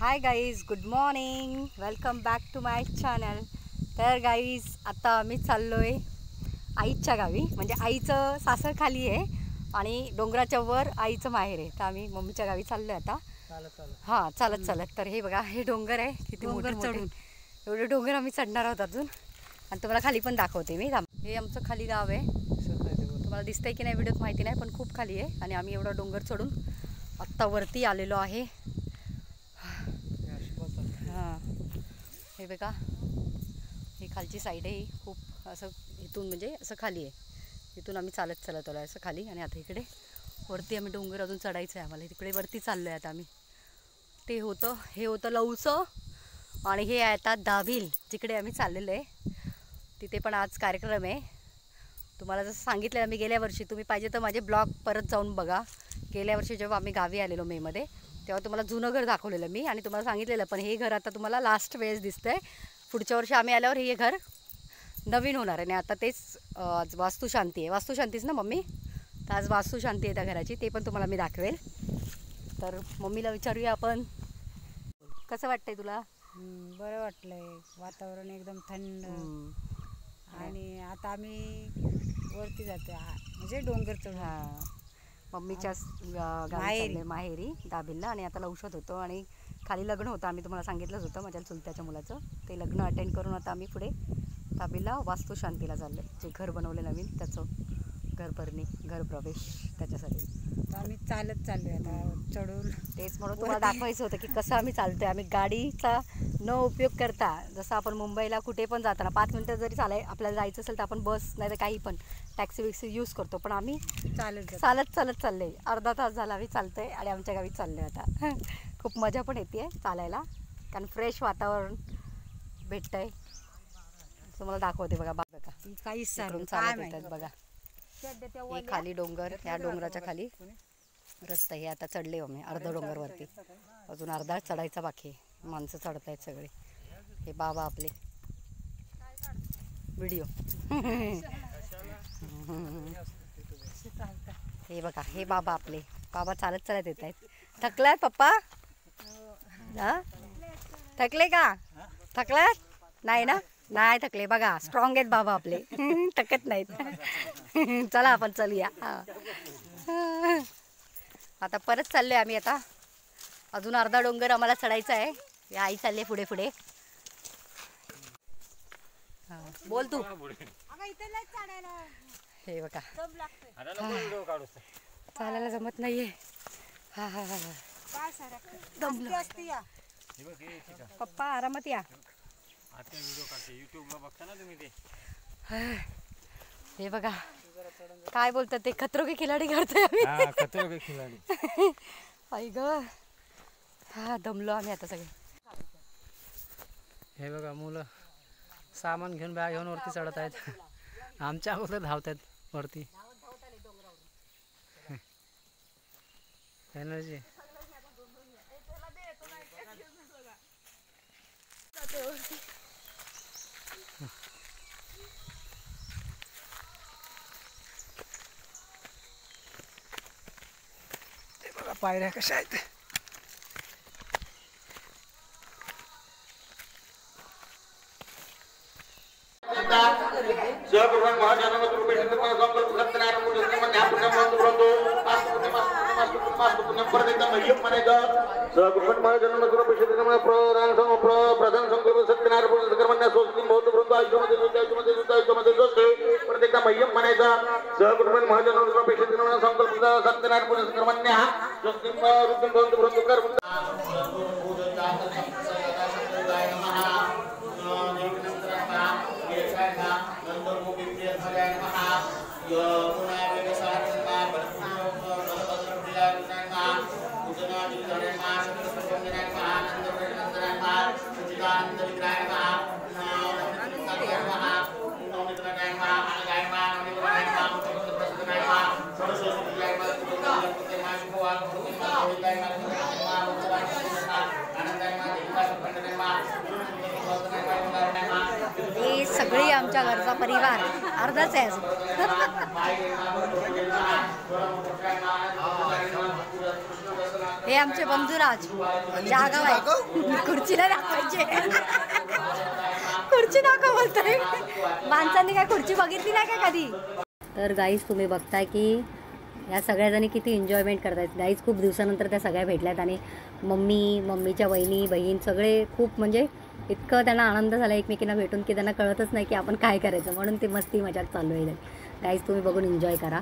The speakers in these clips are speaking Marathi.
High guys, good morning, welcome back to my channel. तर गाईज आता आम्ही चाललो आहे आईच्या गावी. म्हणजे आईचं सासर खाली आहे आणि डोंगराच्या वर आईचं माहेर आहे. तर आम्ही मम्मीच्या गावी चाललो आहे आता. हां, चालत चालत. तर हे बघा, हे डोंगर आहे. किती डोंगर चढून एवढे डोंगर आम्ही चढणार आहोत अजून. आणि तुम्हाला खाली पण दाखवते मी. हे आमचं खाली गाव आहे. तुम्हाला दिसतंय की नाही व्हिडिओत माहिती नाही, पण खूप खाली आहे. आणि आम्ही एवढा डोंगर चढून आत्ता वरती आलेलो आहे. हां, हे बघा, ही खालची साईड आहे. ही खूप असं इथून म्हणजे असं खाली आहे. इथून आम्ही चालत चालत आलो असं खाली. आणि आता इकडे वरती आम्ही डोंगर अजून चढायचं आहे आम्हाला. तिकडे वरती चाललो आहे आता आम्ही. ते होतं, हे होतं लवचं. आणि हे आहे आता दाभिल, जिकडे आम्ही चाललेलो आहे. तिथे पण आज कार्यक्रम आहे. तुम्हाला जसं सांगितलं मी गेल्या वर्षी, तुम्ही पाहिजे तर माझे ब्लॉग परत जाऊन बघा. गेल्या वर्षी जेव्हा आम्ही गावी आलेलो मेमध्ये, तेव्हा तुम्हाला जुनं घर दाखवलेलं मी आणि तुम्हाला सांगितलेलं. पण हे घर आता तुम्हाला लास्ट वेळेस दिसतंय. पुढच्या वर्षी आम्ही आल्यावर हे घर नवीन होणार आहे. आणि आता तेच आज वास्तुशांती आहे. वास्तुशांतीच ना मम्मी? तर आज वास्तुशांती आहे त्या घराची, ते पण तुम्हाला मी दाखवेल. तर मम्मीला विचारूया आपण, कसं वाटतंय तुला? बरं वाटलंय. वातावरण एकदम थंड. आणि आता आम्ही वरती जातो, म्हणजे डोंगर चढून. हां, मम्मीच्याच गावी माहेरी दाभिलला. आणि आता लवशत होतो आणि खाली लग्न होतं. आम्ही तुम्हाला सांगितलंच होतं माझ्या चुलत्याच्या मुलाचं. ते लग्न अटेंड करून आता आम्ही पुढे दाभिलला वास्तुशांतीला चाललो आहे. जे घर बनवले नवीन त्याचं घरभरणी, घरप्रवेश, त्याच्यासाठी आम्ही चालत चाललोय आता चढून. तेच म्हणून तुम्हाला दाखवायचं होतं की कसं आम्ही चालतोय. आम्ही गाडीचा न उपयोग करता, जसं आपण मुंबईला कुठे पण जाताना 5 मिनटं जरी आपल्याला जायचं असेल तर आपण बस नाही तर काही पण टॅक्सी विक्सी यूज करतो. पण आम्ही चालत चालत चालले. अर्धा तास झाला आम्ही चालतोय आणि आमच्या गावी चाललोय आता. खूप मजा पण येते चालायला, कारण फ्रेश वातावरण भेटतंय. तुम्हाला दाखवते बघा. बघा काहीच चालत येतात बघा. हे खाली डोंगर, ह्या डोंगराच्या खाली रस्ता. हे आता चढले आम्ही अर्धा डोंगरवरती, अजून अर्धा चढायचा बाकी आहे. माणसं चढत आहेत सगळे. हे बाबा आपले व्हिडिओ. हे बघा, हे बाबा आपले. बाबा चालत चालत येत आहेत. थकलाय पप्पा? हां, थकले का? थकलात नाही ना? नाही थकले. बघा, स्ट्रॉंग आहेत बाबा आपले. थकत नाहीत. चला आपण चलूया. आता परत चाललोय आम्ही. आता अजून अर्धा डोंगर आम्हाला चढायचा आहे. या आई चालले पुढे पुढे. बोल तू. हे बघा, चालायला जमत नाहीये. हा हा हा हा, पप्पा आरामात या. हे बघा, काय बोलतात ते, खतरो के खिलाडी करतोय आम्ही. खतरो के खिलाडी. आई ग, हा दमलो आम्ही आता सगळे. हे बघा, मुलं सामान घेऊन, बॅग घेऊन वरती चढत आहेत. आमच्या अगोदर धावत आहेत वरती. एनर्जी. ते बघा पायऱ्या कशा आहेत. हे सगळे आमच्या घरचा परिवार अर्धाच आहे अजून. हे आमचे बंधुराज जागा आहे खुर्चीला दाखवायचे खुर्ची दाखव बोलतोय माणसांनी काय खुर्ची बघितली नाही का कधी. तर गाईज तुम्ही बघताय की ह्या सगळ्याजणी किती एन्जॉयमेंट करतायत. गाईज खूप दिवसानंतर त्या सगळ्या भेटल्यात आणि मम्मीच्या वहिनी बहीण सगळे खूप म्हणजे इतकं त्यांना आनंद झाला एकमेकींना भेटून की त्यांना कळतच नाही की आपण काय करायचं म्हणून ती मस्ती मजाक चालू आहे. गाईज तुम्ही बघून एन्जॉय करा.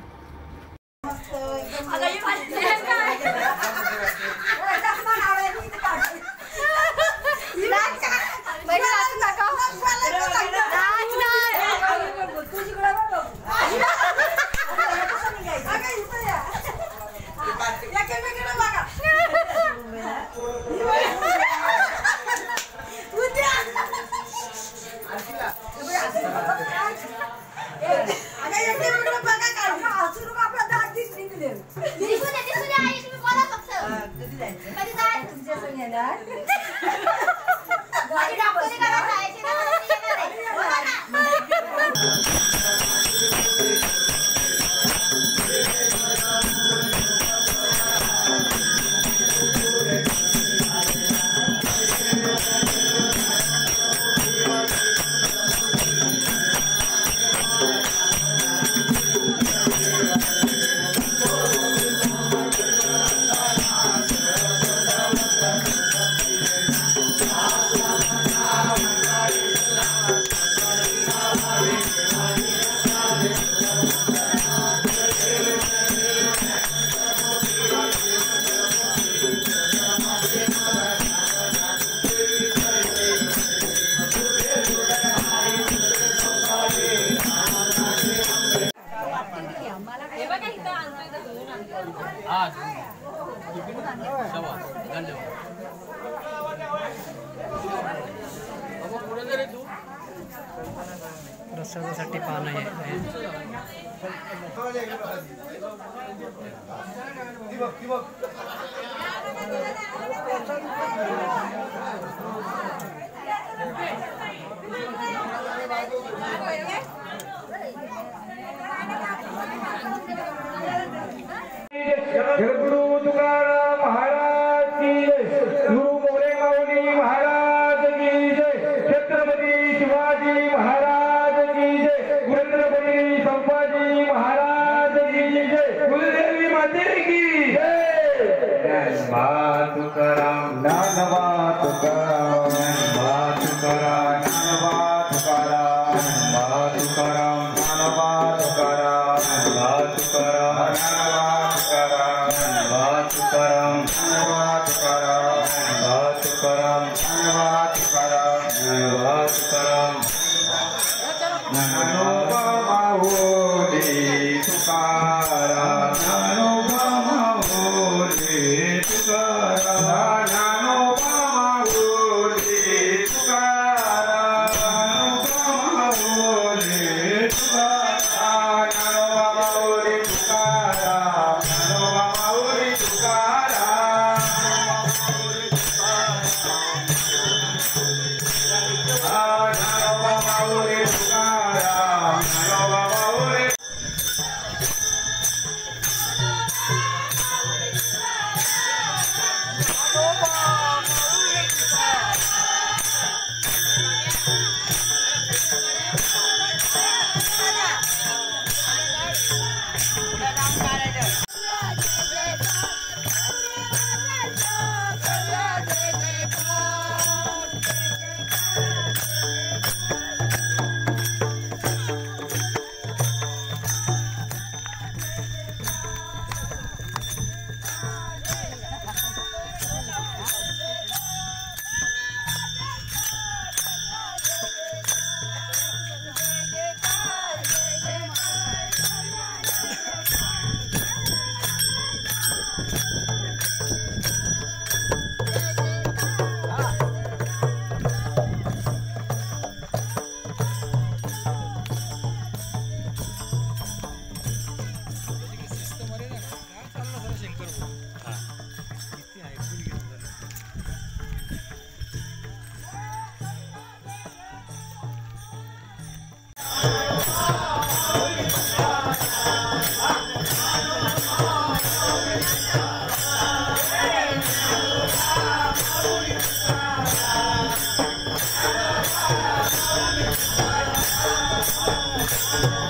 प्रसादासाठी पान आहे. गुरु तुकाराम महाराज की जय. गुरु मोरे माऊली महाराज की जय. छत्रपती शिवाजी महाराज की जय. गुरेंद्रपती संभाजी महाराज की जय. कुलदेवी माते की जय. तुकाराम ज्ञानवा तुकाराम तुकाराम ज्ञानवा तुकाराम तुकाराम ज्ञानवा तुकाराम तुकाराम तुकाराम धन्यवाद तुकाराम धन्यवाद तुकाराम धन्यवाद तुकाराम ज्ञानोबा माऊली तुकाराम ज्ञानोबा माऊली तुकाराम ज्ञानोबा माऊली Thank you.